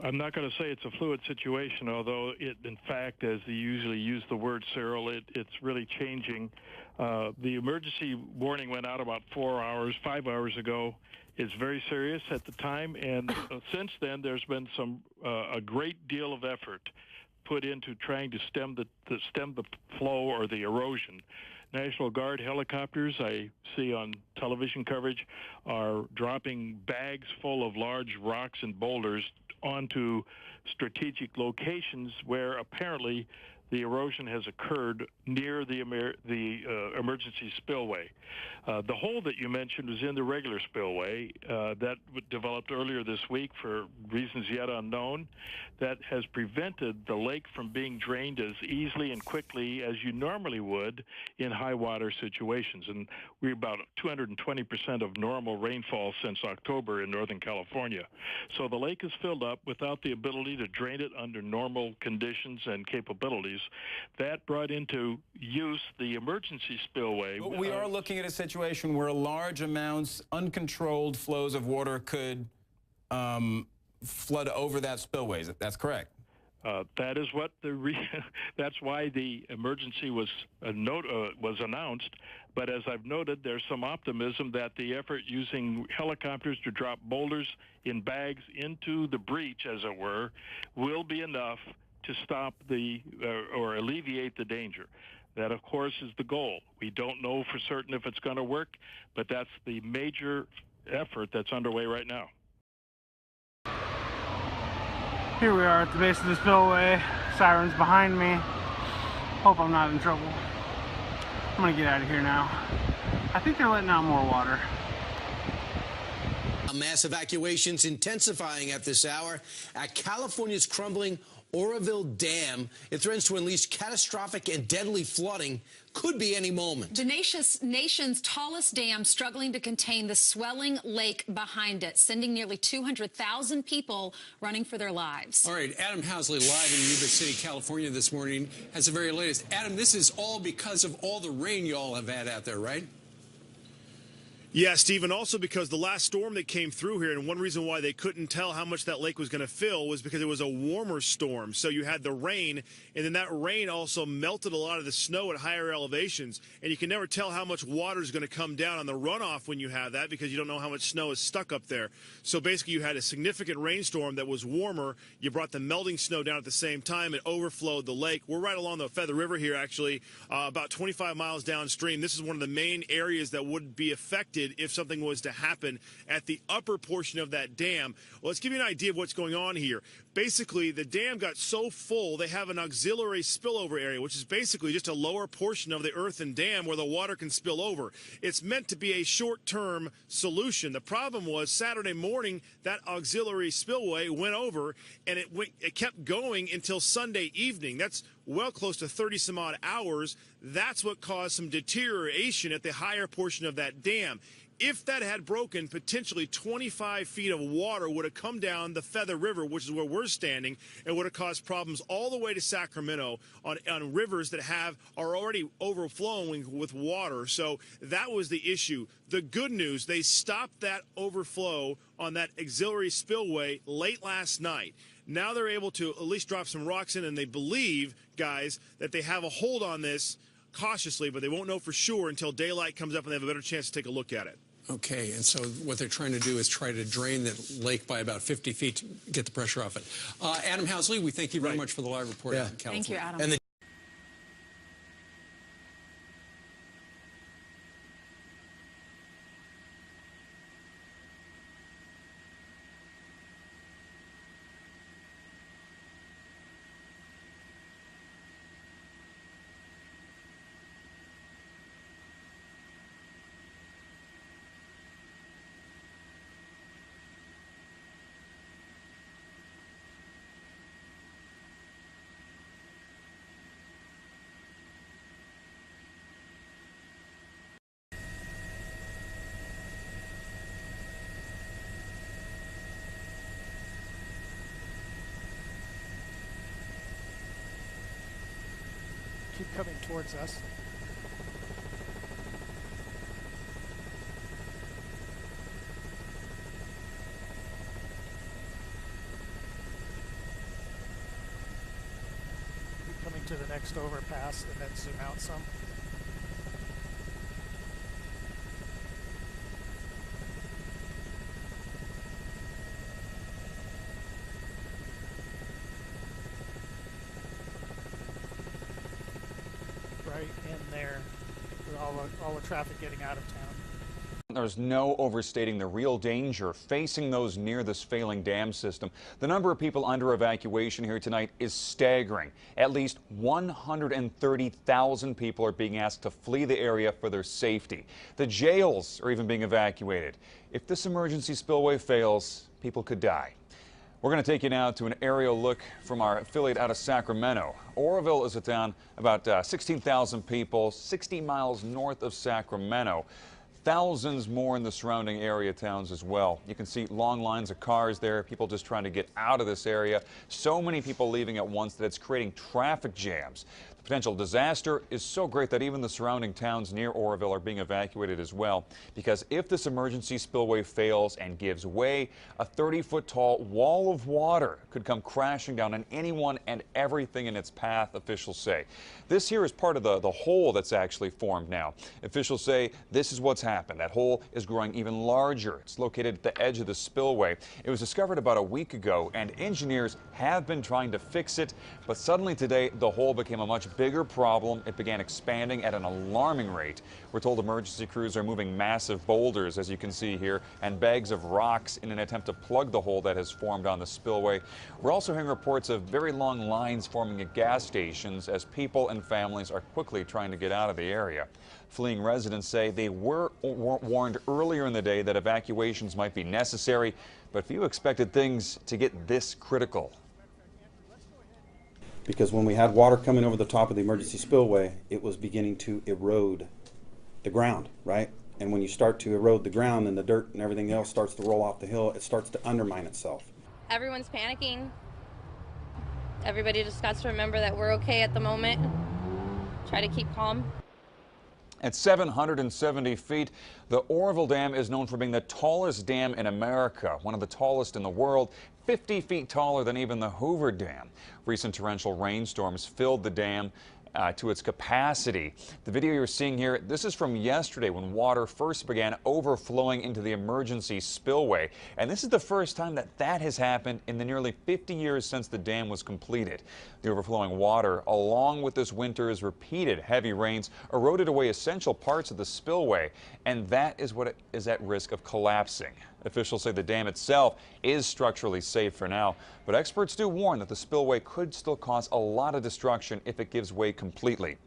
I'm not going to say it's a fluid situation, although it, in fact, as they usually use the word, Cyril, it's really changing. The emergency warning went out about 5 hours ago. It's very serious at the time, and since then there's been a great deal of effort put into trying to stem the flow or the erosion. National Guard helicopters, I see on television coverage, are dropping bags full of large rocks and boulders onto strategic locations where apparently the erosion has occurred near the emergency spillway. The hole that you mentioned was in the regular spillway that developed earlier this week for reasons yet unknown. That has prevented the lake from being drained as easily and quickly as you normally would in high water situations. And we're about 220% of normal rainfall since October in Northern California. So the lake is filled up without the ability to drain it under normal conditions and capabilities. That brought into use the emergency spillway. But we are looking at a situation where large amounts, uncontrolled flows of water could flood over that spillway. That's correct. That is what that's why the emergency was announced. But as I've noted, there's some optimism that the effort using helicopters to drop boulders in bags into the breach, as it were, will be enough to stop or alleviate the danger. That, of course, is the goal. We don't know for certain if it's going to work, but that's the major effort that's underway right now. Here we are at the base of the spillway. Sirens behind me. Hope I'm not in trouble. I'm gonna get out of here now. I think they're letting out more water. Mass evacuations intensifying at this hour at California's crumbling Oroville Dam. It threatens to unleash catastrophic and deadly flooding. Could be any moment. The nation's tallest dam struggling to contain the swelling lake behind it, sending nearly 200,000 people running for their lives. All right, Adam Housley live in Yuba City, California this morning has the very latest. Adam, this is all because of all the rain you all have had out there, right? Yeah, Steve, and also because the last storm that came through here, and one reason why they couldn't tell how much that lake was going to fill was because it was a warmer storm. So you had the rain, and then that rain also melted a lot of the snow at higher elevations, and you can never tell how much water is going to come down on the runoff when you have that because you don't know how much snow is stuck up there. So basically you had a significant rainstorm that was warmer. You brought the melting snow down at the same time. It overflowed the lake. We're right along the Feather River here, actually, about 25 miles downstream. This is one of the main areas that would be affected if something was to happen at the upper portion of that dam. Well, let's give you an idea of what's going on here. Basically, the dam got so full, they have an auxiliary spillover area, which is basically just a lower portion of the earthen dam where the water can spill over. It's meant to be a short-term solution. The problem was Saturday morning, that auxiliary spillway went over, and it kept going until Sunday evening. That's well close to 30-some-odd hours. That's what caused some deterioration at the higher portion of that dam. If that had broken, potentially 25 feet of water would have come down the Feather River, which is where we're standing, and would have caused problems all the way to Sacramento on rivers that are already overflowing with water. So that was the issue. The good news, they stopped that overflow on that auxiliary spillway late last night. Now they're able to at least drop some rocks in, and they believe, guys, that they have a hold on this cautiously, but they won't know for sure until daylight comes up and they have a better chance to take a look at it. Okay, and so what they're trying to do is try to drain the lake by about 50 feet to get the pressure off it. Adam Housley, we thank you very much for the live report out in California. Thank you, Adam. Keep coming towards us. to the next overpass and then zoom out some. Right in there with all the traffic getting out of town. There's no overstating the real danger facing those near this failing dam system. The number of people under evacuation here tonight is staggering. At least 130,000 people are being asked to flee the area for their safety. The jails are even being evacuated. If this emergency spillway fails, people could die. We're going to take you now to an aerial look from our affiliate out of Sacramento. Oroville is a town about 16,000 people, 60 miles north of Sacramento. Thousands more in the surrounding area towns as well. You can see long lines of cars there, people just trying to get out of this area. So many people leaving at once that it's creating traffic jams. The potential disaster is so great that even the surrounding towns near Oroville are being evacuated as well. Because if this emergency spillway fails and gives way, a 30-foot tall wall of water could come crashing down on anyone and everything in its path, officials say. This here is part of the hole that's actually formed now. Officials say this is what's happened. That hole is growing even larger. It's located at the edge of the spillway. It was discovered about a week ago, and engineers have been trying to fix it, but suddenly today the hole became a much bigger problem. It began expanding at an alarming rate. We're told emergency crews are moving massive boulders, as you can see here, and bags of rocks in an attempt to plug the hole that has formed on the spillway. We're also hearing reports of very long lines forming at gas stations as people and families are quickly trying to get out of the area. Fleeing residents say they were warned earlier in the day that evacuations might be necessary, but few expected things to get this critical. Because when we had water coming over the top of the emergency spillway, it was beginning to erode the ground, right? And when you start to erode the ground and the dirt and everything else starts to roll off the hill, it starts to undermine itself. Everyone's panicking. Everybody just got to remember that we're okay at the moment. Try to keep calm. At 770 feet, the Oroville Dam is known for being the tallest dam in America, one of the tallest in the world, 50 feet taller than even the Hoover Dam. Recent torrential rainstorms filled the dam to its capacity. The video you're seeing here, this is from yesterday when water first began overflowing into the emergency spillway. And this is the first time that has happened in the nearly 50 years since the dam was completed. The overflowing water, along with this winter's repeated heavy rains, eroded away essential parts of the spillway, and that is what is at risk of collapsing. Officials say the dam itself is structurally safe for now, but experts do warn that the spillway could still cause a lot of destruction if it gives way completely.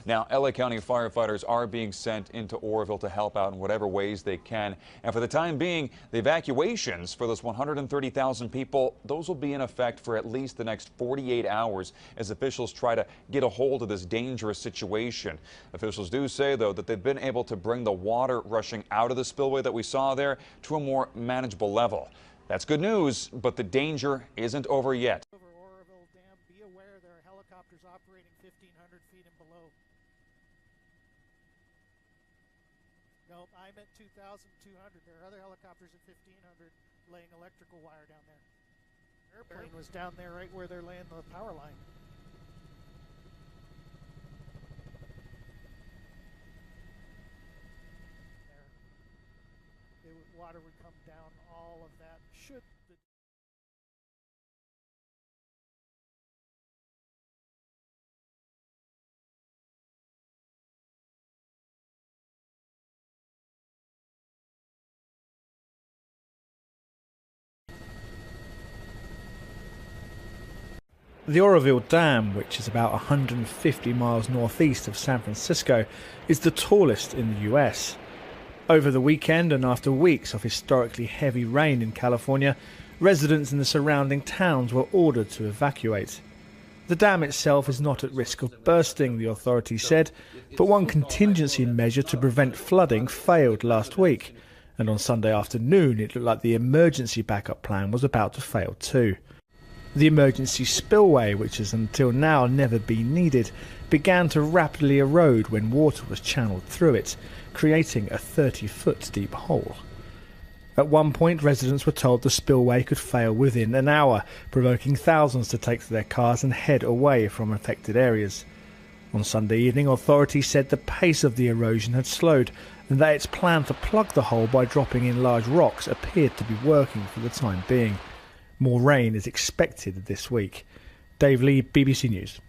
Now, LA County firefighters are being sent into Oroville to help out in whatever ways they can. And for the time being, the evacuations for those 130,000 people, those will be in effect for at least the next 48 hours as officials try to get a hold of this dangerous situation. Officials do say, though, that they've been able to bring the water rushing out of the spillway that we saw there to a more manageable level. That's good news, but the danger isn't over yet. Over Oroville Dam, be aware there are helicopters operating 1,500 feet and below. Nope, I'm at 2,200. There are other helicopters at 1,500 laying electrical wire down there. Airplane was down there right where they're laying the power line. Water would come down all of that. Should the The Oroville Dam, which is about 150 miles northeast of San Francisco, is the tallest in the US. Over the weekend and after weeks of historically heavy rain in California, residents in the surrounding towns were ordered to evacuate. The dam itself is not at risk of bursting, the authorities said, but one contingency measure to prevent flooding failed last week, and on Sunday afternoon it looked like the emergency backup plan was about to fail too. The emergency spillway, which has until now never been needed, began to rapidly erode when water was channeled through it, creating a 30-foot deep hole. At one point, residents were told the spillway could fail within an hour, provoking thousands to take to their cars and head away from affected areas. On Sunday evening, authorities said the pace of the erosion had slowed and that its plan to plug the hole by dropping in large rocks appeared to be working for the time being. More rain is expected this week. Dave Lee, BBC News.